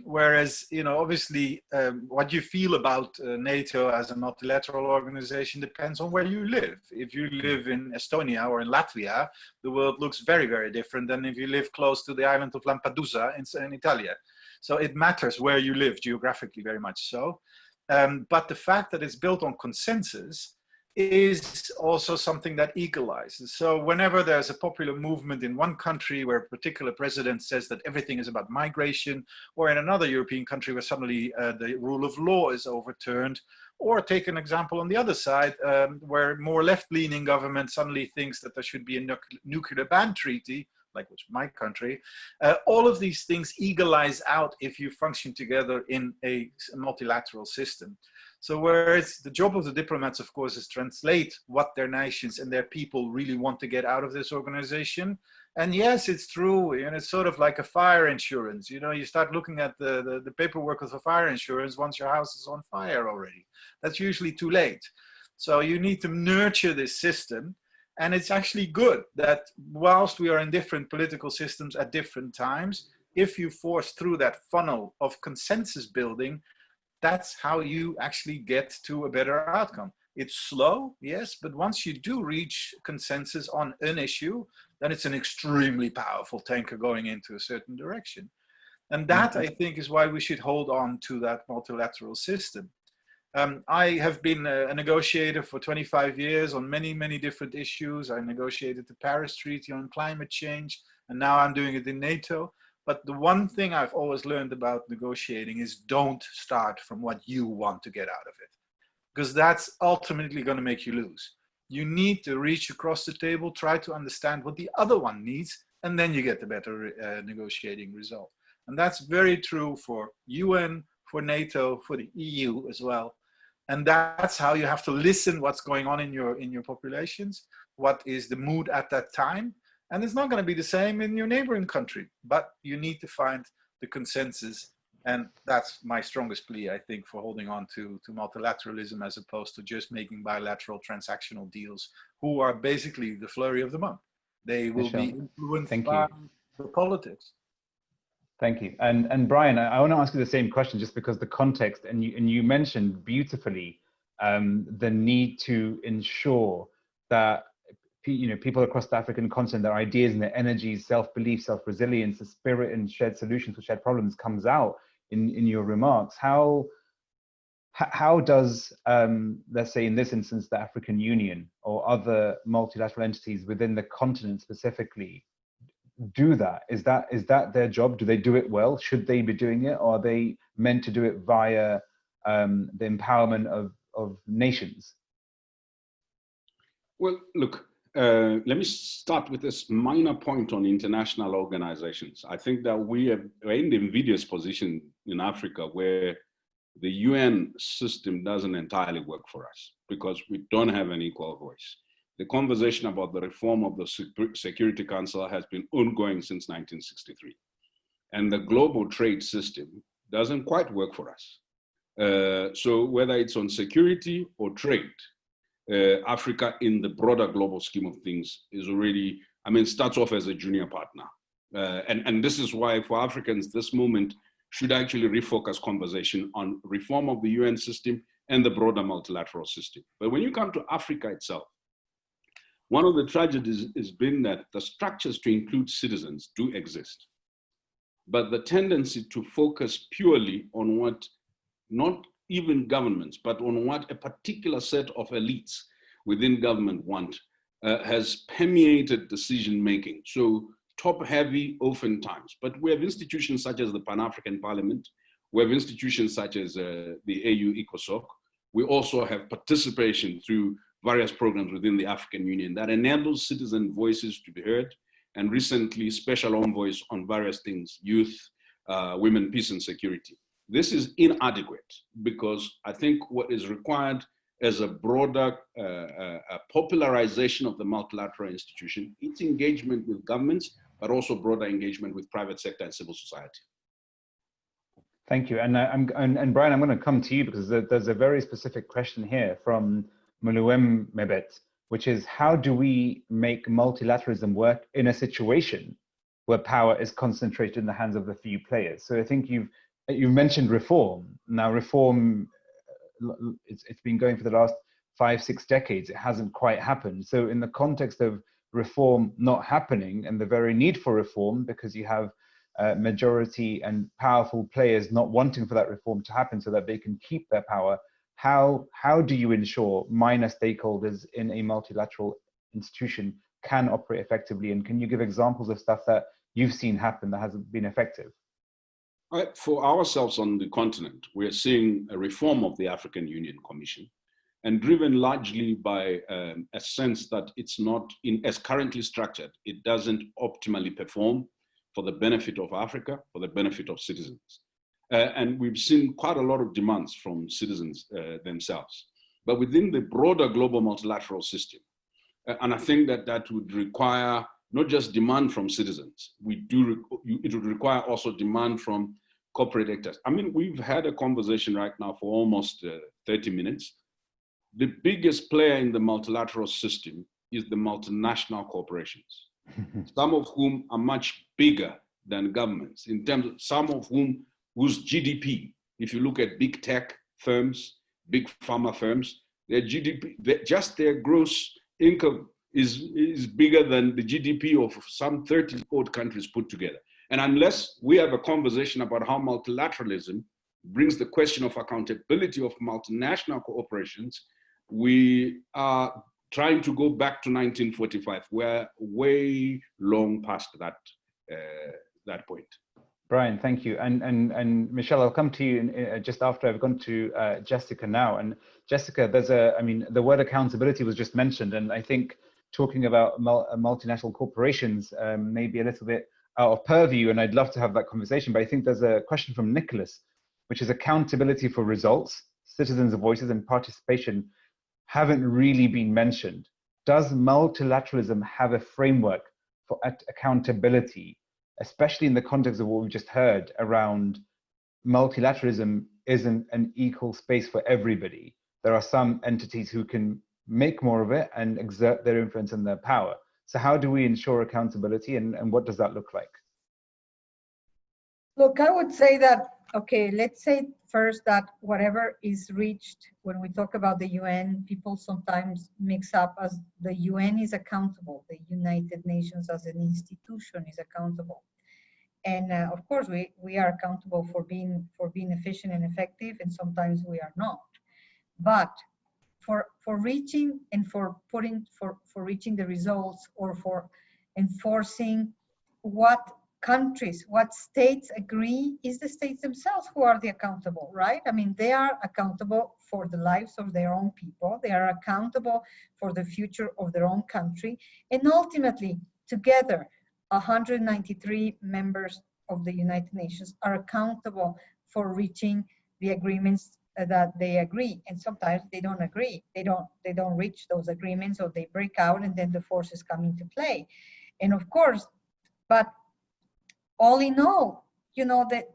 Whereas, you know, obviously what you feel about NATO as a multilateral organization depends on where you live. If you live in Estonia or in Latvia, the world looks very, very different than if you live close to the island of Lampedusa in Italy. So it matters where you live geographically, very much so. But the fact that it's built on consensus is also something that equalizes. So whenever there's a popular movement in one country where a particular president says that everything is about migration, or in another European country where suddenly the rule of law is overturned, or take an example on the other side, where more left-leaning government suddenly thinks that there should be a nuclear ban treaty, like which my country, all of these things egalize out if you function together in a multilateral system. So whereas the job of the diplomats, of course, is translate what their nations and their people really want to get out of this organization. And yes, it's true, and it's sort of like a fire insurance. You know, you start looking at the paperwork of the fire insurance once your house is on fire already. That's usually too late. So you need to nurture this system. And it's actually good that whilst we are in different political systems at different times, if you force through that funnel of consensus building, that's how you actually get to a better outcome. It's slow, yes, but once you do reach consensus on an issue, then it's an extremely powerful tanker going into a certain direction. And that, I think, is why we should hold on to that multilateral system. I have been a negotiator for 25 years on many, many different issues. I negotiated the Paris Treaty on climate change, and now I'm doing it in NATO. But the one thing I've always learned about negotiating is don't start from what you want to get out of it, because that's ultimately going to make you lose. You need to reach across the table, try to understand what the other one needs, and then you get the better negotiating result. And that's very true for UN, for NATO, for the EU as well. And that's how you have to listen what's going on in your populations, what is the mood at that time. And it's not going to be the same in your neighboring country, but you need to find the consensus. And that's my strongest plea, I think, for holding on to multilateralism as opposed to just making bilateral transactional deals, who are basically the flurry of the month. They will be influenced by the politics. Thank you. And Bryan, I want to ask you the same question, just because the context, and you mentioned beautifully the need to ensure that people across the African continent, their ideas and their energies, self-belief, self-resilience, the spirit and shared solutions for shared problems comes out in your remarks. How does, let's say in this instance, the African Union or other multilateral entities within the continent specifically do that? Is that their job? Do they do it well? Should they be doing it? Or are they meant to do it via the empowerment of nations? Well, look, let me start with this minor point on international organizations. I think that we are in the invidious position in Africa where the UN system doesn't entirely work for us because we don't have an equal voice. The conversation about the reform of the Security Council has been ongoing since 1963. and the global trade system doesn't quite work for us. So whether it's on security or trade, Africa in the broader global scheme of things is already, starts off as a junior partner. And this is why for Africans, this moment should actually refocus conversation on reform of the UN system and the broader multilateral system. But when you come to Africa itself, one of the tragedies has been that the structures to include citizens do exist, but the tendency to focus purely on what, not even governments, but on what a particular set of elites within government want has permeated decision-making. So top-heavy oftentimes, but we have institutions such as the Pan-African Parliament, we have institutions such as the AU ECOSOC. We also have participation through various programs within the African Union that enables citizen voices to be heard, and recently special envoys on various things, youth, women, peace and security. This is inadequate because I think what is required as a broader popularization of the multilateral institution, its engagement with governments, but also broader engagement with private sector and civil society. Thank you. And Bryan, I'm going to come to you because there's a very specific question here from Muluem Mebet, which is, how do we make multilateralism work in a situation where power is concentrated in the hands of the few players? So I think you mentioned reform. Now reform, it's been going for the last 5-6 decades. It hasn't quite happened. So in the context of reform not happening and the very need for reform, because you have majority and powerful players not wanting for that reform to happen so that they can keep their power, how do you ensure minor stakeholders in a multilateral institution can operate effectively? And can you give examples of stuff that you've seen happen that hasn't been effective? For ourselves on the continent, we're seeing a reform of the African Union Commission, and driven largely by a sense that it's not, as currently structured, it doesn't optimally perform for the benefit of Africa, for the benefit of citizens. And we've seen quite a lot of demands from citizens themselves. But within the broader global multilateral system, and I think that would require not just demand from citizens, it would require also demand from corporate actors. We've had a conversation right now for almost 30 minutes. The biggest player in the multilateral system is the multinational corporations, some of whom are much bigger than governments, in terms of some of whose GDP, if you look at big tech firms, big pharma firms, their GDP, just their gross income is bigger than the GDP of some 30 odd countries put together. And unless we have a conversation about how multilateralism brings the question of accountability of multinational corporations, we are trying to go back to 1945. We're way long past that point. Bryan, thank you. And Michel, I'll come to you just after I've gone to Jessica now. And Jessica, the word accountability was just mentioned, and I think talking about multinational corporations may be a little bit out of purview, and I'd love to have that conversation, but I think there's a question from Nicholas, which is accountability for results, citizens' voices and participation haven't really been mentioned. Does multilateralism have a framework for accountability, especially in the context of what we just heard around multilateralism isn't an equal space for everybody? There are some entities who can make more of it and exert their influence and their power. So how do we ensure accountability, and what does that look like? Look, I would say that, okay, let's say first that whatever is reached when we talk about the UN, people sometimes mix up as the UN is accountable, the United Nations as an institution is accountable. And of course, we are accountable for being efficient and effective, and sometimes we are not. But for reaching and for reaching the results, or for enforcing what countries, what states agree, is the states themselves who are the accountable, right? They are accountable for the lives of their own people. They are accountable for the future of their own country. And ultimately, together, 193 members of the United Nations are accountable for reaching the agreements that they agree. And sometimes they don't agree. They don't reach those agreements, or they break out, and then the forces come into play. And of course, but all in all, you know, that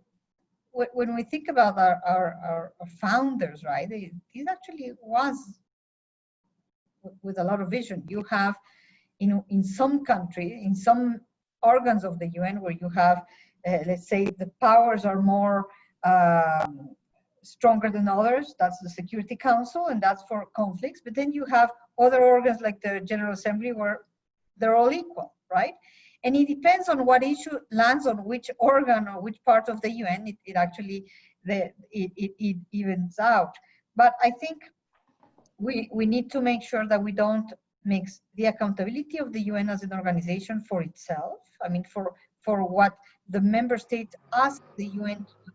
when we think about our founders, right, this actually was with a lot of vision. You have, you know, in some countries, in some organs of the UN where you have, let's say, the powers are more stronger than others. That's the Security Council, and that's for conflicts. But then you have other organs like the General Assembly where they're all equal, right? And it depends on what issue lands on which organ or which part of the UN. It actually it evens out. But I think we need to make sure that we don't mix the accountability of the UN as an organization for itself. I mean, for what the member states ask the UN to do,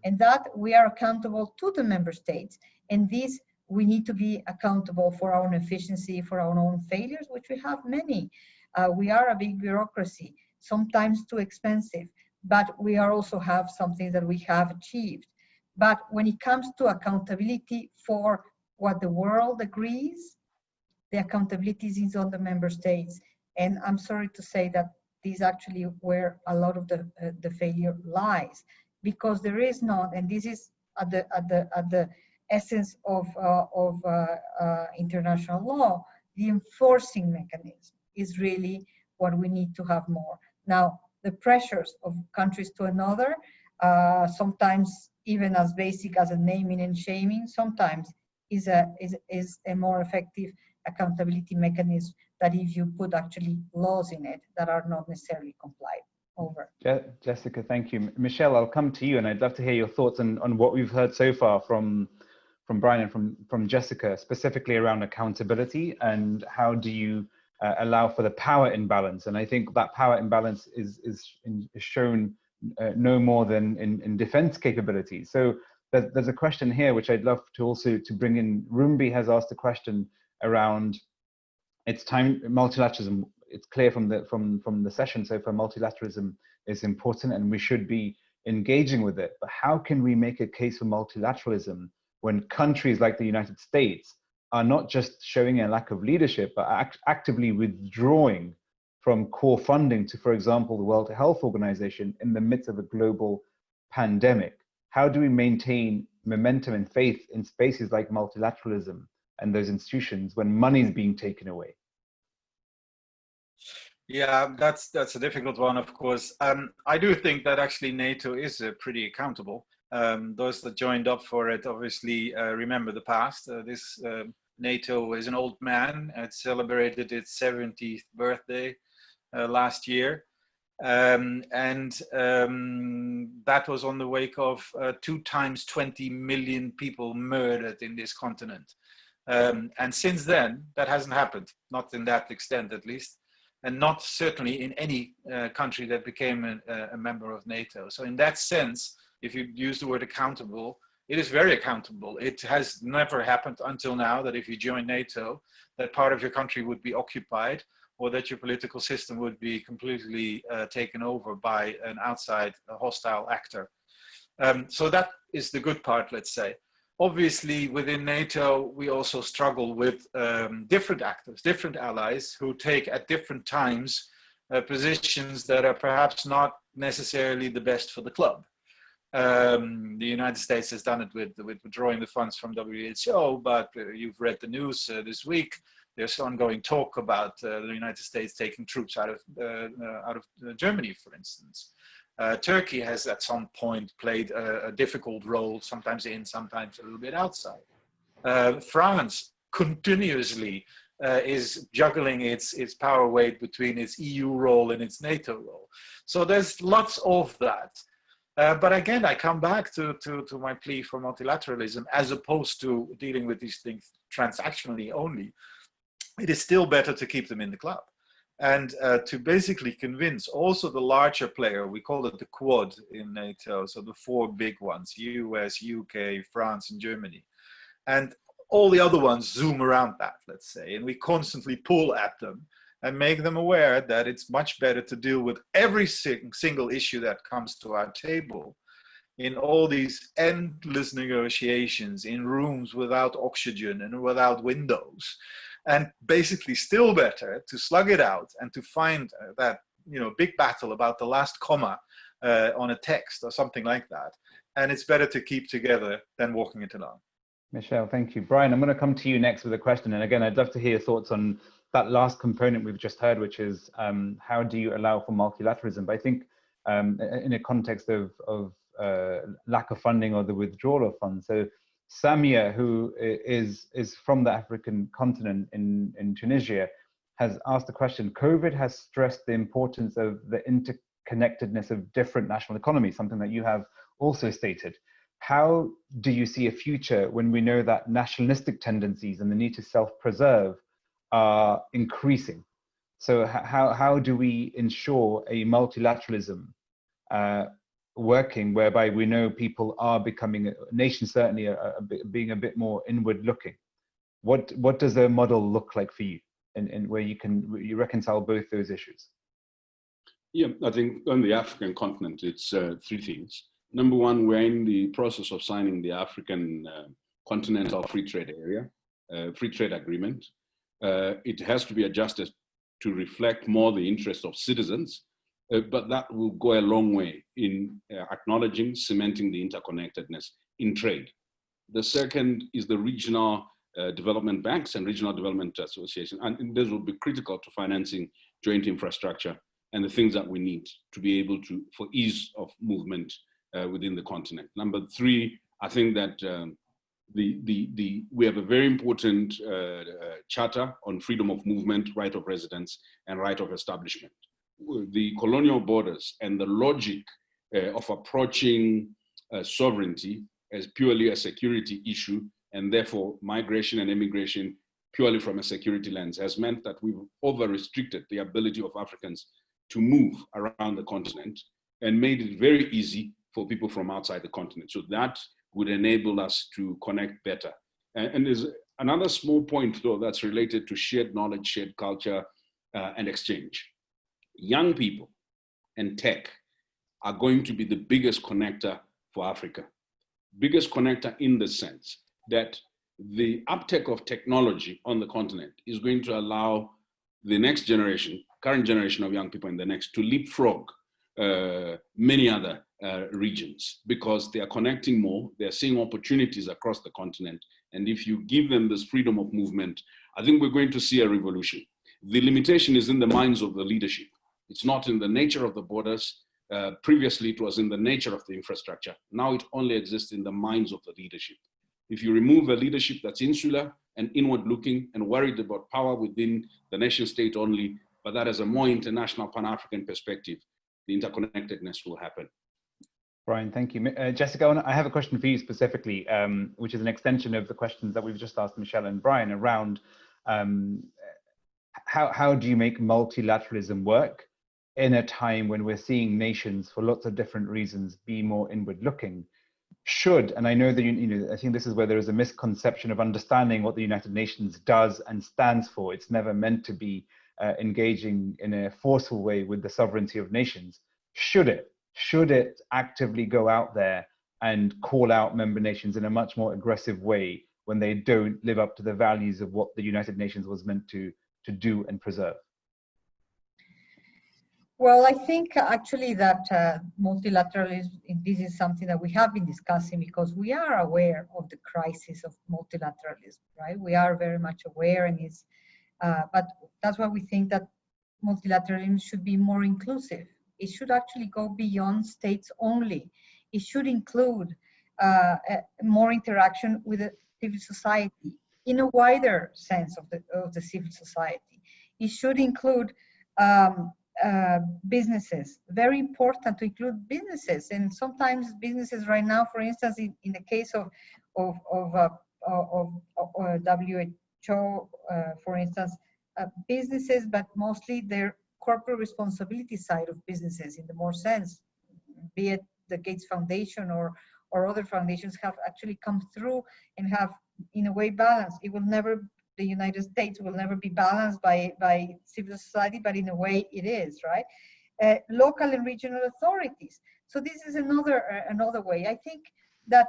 and that we are accountable to the member states. And this, we need to be accountable for our own efficiency, for our own failures, which we have many. We are a big bureaucracy, sometimes too expensive, but we are also have something that we have achieved. But when it comes to accountability for what the world agrees, the accountability is on the member states. And I'm sorry to say that this is actually where a lot of the failure lies, because there is not, and this is at the essence of international law, the enforcing mechanism is really what we need to have more. Now, the pressures of countries to another, sometimes even as basic as a naming and shaming, sometimes is a more effective accountability mechanism that if you put actually laws in it that are not necessarily complied. Over. Jessica, thank you. Michel, I'll come to you, and I'd love to hear your thoughts on what we've heard so far from Bryan and from Jessica, specifically around accountability and how do you allow for the power imbalance. And I think that power imbalance is shown no more than in defense capabilities. So there's a question here which I'd love to also to bring in. Rumbi has asked a question around it's time multilateralism. It's clear from the session so far, multilateralism is important and we should be engaging with it. But how can we make a case for multilateralism when countries like the United States are not just showing a lack of leadership, but actively withdrawing from core funding to, for example, the World Health Organization in the midst of a global pandemic? How do we maintain momentum and faith in spaces like multilateralism and those institutions when money is being taken away? Yeah, that's a difficult one, of course. I do think that actually NATO is pretty accountable. Those that joined up for it obviously remember the past. NATO is an old man. It celebrated its 70th birthday last year. That was on the wake of 2 times 20 million people murdered in this continent. And since then, that hasn't happened, not in that extent at least, and not certainly in any country that became a member of NATO. So in that sense, if you use the word accountable, it is very accountable. It has never happened until now that if you join NATO, that part of your country would be occupied or that your political system would be completely taken over by an outside hostile actor. So that is the good part, let's say. Obviously, within NATO, we also struggle with different actors, different allies who take at different times positions that are perhaps not necessarily the best for the club. The United States has done it with withdrawing the funds from WHO, but you've read the news this week. There's ongoing talk about the United States taking troops out of Germany, for instance. Turkey has at some point played a difficult role, sometimes in, sometimes a little bit outside. France continuously is juggling its power weight between its EU role and its NATO role. So there's lots of that. But again, I come back to my plea for multilateralism as opposed to dealing with these things transactionally only. It is still better to keep them in the club. And to basically convince also the larger player, we call it the Quad in NATO, so the 4 big ones, US, UK, France, and Germany. And all the other ones zoom around that, let's say, and we constantly pull at them and make them aware that it's much better to deal with every single issue that comes to our table in all these endless negotiations in rooms without oxygen and without windows. And basically still better to slug it out and to find that, big battle about the last comma on a text or something like that. And it's better to keep together than walking it alone. Michel, thank you. Bryan, I'm going to come to you next with a question. And again, I'd love to hear your thoughts on that last component we've just heard, which is how do you allow for multilateralism? But I think in a context of lack of funding or the withdrawal of funds. So Samia, who is from the African continent in Tunisia, has asked the question, COVID has stressed the importance of the interconnectedness of different national economies, something that you have also stated. How do you see a future when we know that nationalistic tendencies and the need to self-preserve are increasing? So how do we ensure a multilateralism working whereby we know people are becoming, nations certainly are being a bit more inward looking? What does a model look like for you and where you reconcile both those issues? Yeah, I think on the African continent, it's three things. Number one, we're in the process of signing the African Continental Free Trade Area, Free Trade Agreement. It has to be adjusted to reflect more the interest of citizens, but that will go a long way in acknowledging, cementing the interconnectedness in trade. The second is the regional development banks and regional development associations, and those will be critical to financing joint infrastructure and the things that we need to be able to, for ease of movement within the continent. Number three, I think that we have a very important charter on freedom of movement, right of residence, and right of establishment. The colonial borders and the logic of approaching sovereignty as purely a security issue, and therefore migration and immigration purely from a security lens, has meant that we've over-restricted the ability of Africans to move around the continent and made it very easy for people from outside the continent. So that would enable us to connect better. And there's another small point though that's related to shared knowledge, shared culture, and exchange. Young people and tech are going to be the biggest connector for Africa. Biggest connector in the sense that the uptake of technology on the continent is going to allow the next generation, current generation of young people and the next, to leapfrog many other regions, because they are connecting more, they're seeing opportunities across the continent. And if you give them this freedom of movement, I think we're going to see a revolution. The limitation is in the minds of the leadership. It's not in the nature of the borders. Previously, it was in the nature of the infrastructure. Now it only exists in the minds of the leadership. If you remove a leadership that's insular and inward looking and worried about power within the nation state only, but that has a more international Pan-African perspective, the interconnectedness will happen. Bryan, thank you. Jessica, I have a question for you specifically, which is an extension of the questions that we've just asked Michel and Bryan around how do you make multilateralism work in a time when we're seeing nations, for lots of different reasons, be more inward looking? Should, and I know that I think this is where there is a misconception of understanding what the United Nations does and stands for. It's never meant to be engaging in a forceful way with the sovereignty of nations. Should it actively go out there and call out member nations in a much more aggressive way when they don't live up to the values of what the United Nations was meant to do and preserve? Well, I think actually that multilateralism, this is something that we have been discussing because we are aware of the crisis of multilateralism, right? We are very much aware, and but that's why we think that multilateralism should be more inclusive. It should actually go beyond states only. It should include more interaction with the civil society in a wider sense of the civil society. It should include businesses. Very important to include businesses, and sometimes businesses right now, for instance, in the case of WHO, for instance, businesses, but mostly their corporate responsibility side of businesses in the more sense, be it the Gates Foundation or other foundations, have actually come through and have in a way balanced. It will never, the United States will never be balanced by civil society, but in a way it is, right? Local and regional authorities. So this is another way. I think that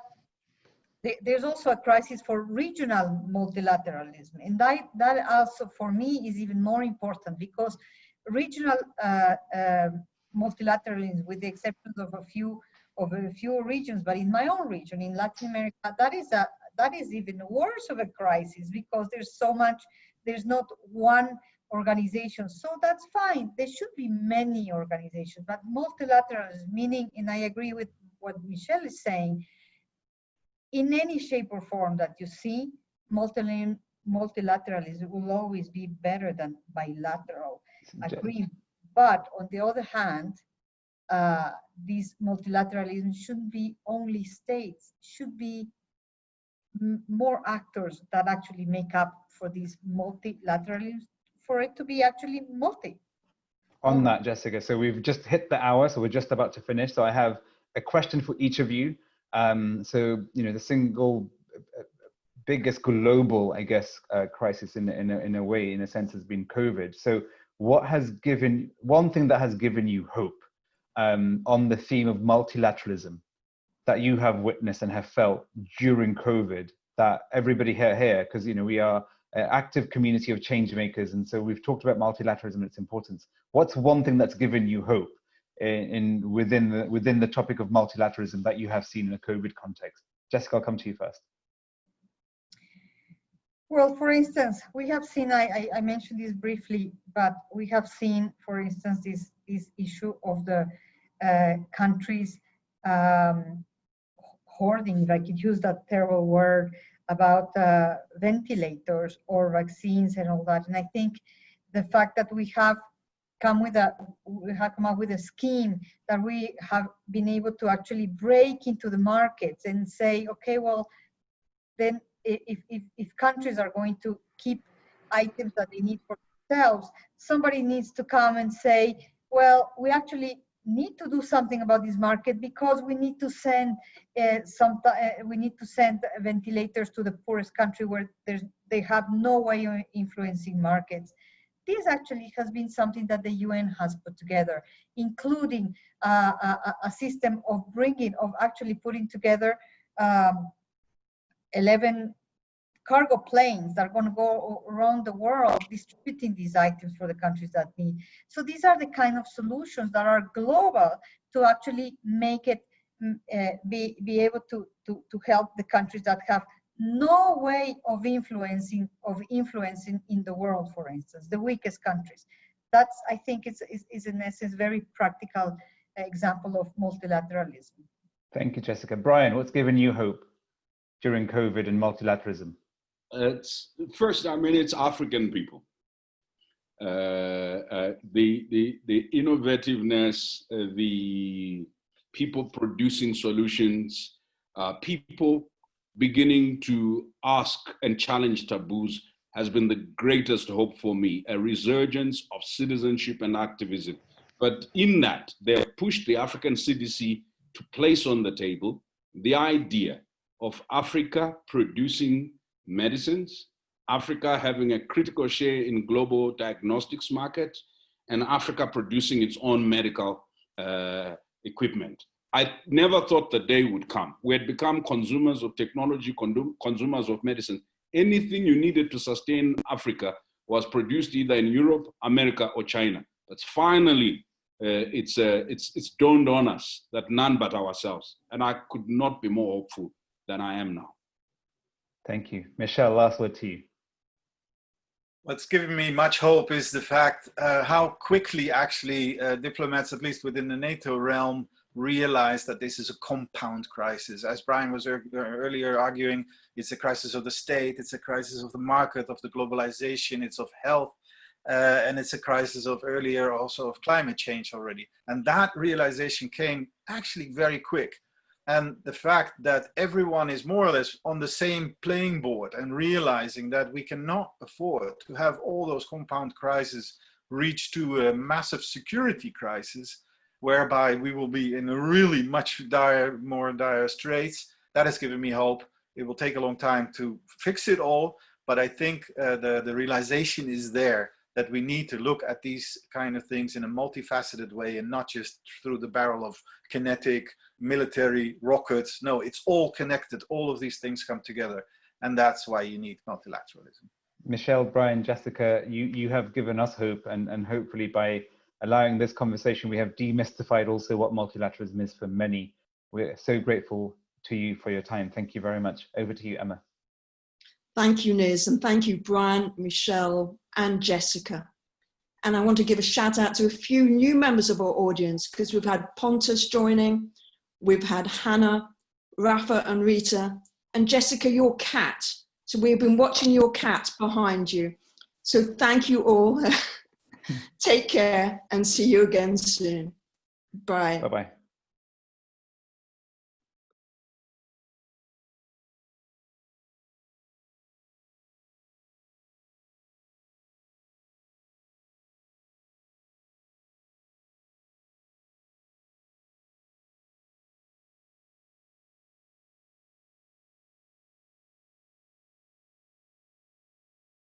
there's also a crisis for regional multilateralism, and that also for me is even more important, because regional multilateralism, with the exceptions of a few regions. But in my own region, in Latin America, that is even worse of a crisis, because there's not one organization. So that's fine. There should be many organizations, but multilateralism, meaning, and I agree with what Michel is saying, in any shape or form that you see, multilateralism will always be better than bilateral agreement. But on the other hand, this multilateralism shouldn't be only states, should be more actors that actually make up for this multilateralism, for it to be actually multi. On that, Jessica, so we've just hit the hour, so we're just about to finish. So I have a question for each of you. So, you know, the single biggest global, I guess, crisis in a way, in a sense, has been COVID. So what has given, one thing that has given you hope on the theme of multilateralism that you have witnessed and have felt during COVID, that everybody here, because, you know, we are an active community of change makers, and so we've talked about multilateralism and its importance. What's one thing that's given you hope within the topic of multilateralism that you have seen in a COVID context? Jessica, I'll come to you first. Well, for instance, we have seen, I mentioned this briefly, but we have seen, for instance, this issue of the countries hoarding, if I could use that terrible word, about ventilators or vaccines and all that. And I think the fact that we have come up with a scheme that we have been able to actually break into the markets and say, okay, well, then if countries are going to keep items that they need for themselves, somebody needs to come and say, well, we actually need to do something about this market, because we need to send ventilators to the poorest country where they have no way of influencing markets. This actually has been something that the UN has put together, including a system of actually putting together 11 cargo planes that are going to go around the world distributing these items for the countries that need. So these are the kind of solutions that are global to actually make it be able to help the countries that have no way of influencing in the world, for instance, the weakest countries. That's, I think, is in essence very practical example of multilateralism. Thank you, Jessica. Bryan, what's given you hope during COVID and multilateralism? First, I mean, it's African people. The innovativeness, the people producing solutions, people beginning to ask and challenge taboos has been the greatest hope for me, a resurgence of citizenship and activism. But in that, they have pushed the African CDC to place on the table the idea of Africa producing medicines, Africa having a critical share in global diagnostics market, and Africa producing its own medical equipment. I never thought the day would come. We had become consumers of technology, consumers of medicine. Anything you needed to sustain Africa was produced either in Europe, America, or China. But finally, it's dawned on us that none but ourselves. And I could not be more hopeful than I am now. Thank you. Michel, last word to you. What's given me much hope is the fact how quickly actually diplomats, at least within the NATO realm, realize that this is a compound crisis. As Bryan was earlier arguing, it's a crisis of the state, it's a crisis of the market, of the globalization, it's of health, and it's a crisis of earlier also of climate change already. And that realization came actually very quick. And the fact that everyone is more or less on the same playing board and realizing that we cannot afford to have all those compound crises reach to a massive security crisis, whereby we will be in a really much more dire straits, that has given me hope. It will take a long time to fix it all, but I think the realization is there that we need to look at these kind of things in a multifaceted way and not just through the barrel of kinetic, military, rockets. No, it's all connected. All of these things come together. And that's why you need multilateralism. Michel, Bryan, Jessica, you have given us hope, and hopefully by allowing this conversation. We have demystified also what multilateralism is for many. We're so grateful to you for your time. Thank you very much. Over to you, Emma. Thank you, Niz, and thank you, Bryan, Michel, and Jessica. And I want to give a shout out to a few new members of our audience, because we've had Pontus joining, we've had Hannah, Rafa and Rita, and Jessica, your cat. So we've been watching your cat behind you. So thank you all. Take care and see you again soon. Bye. Bye-bye.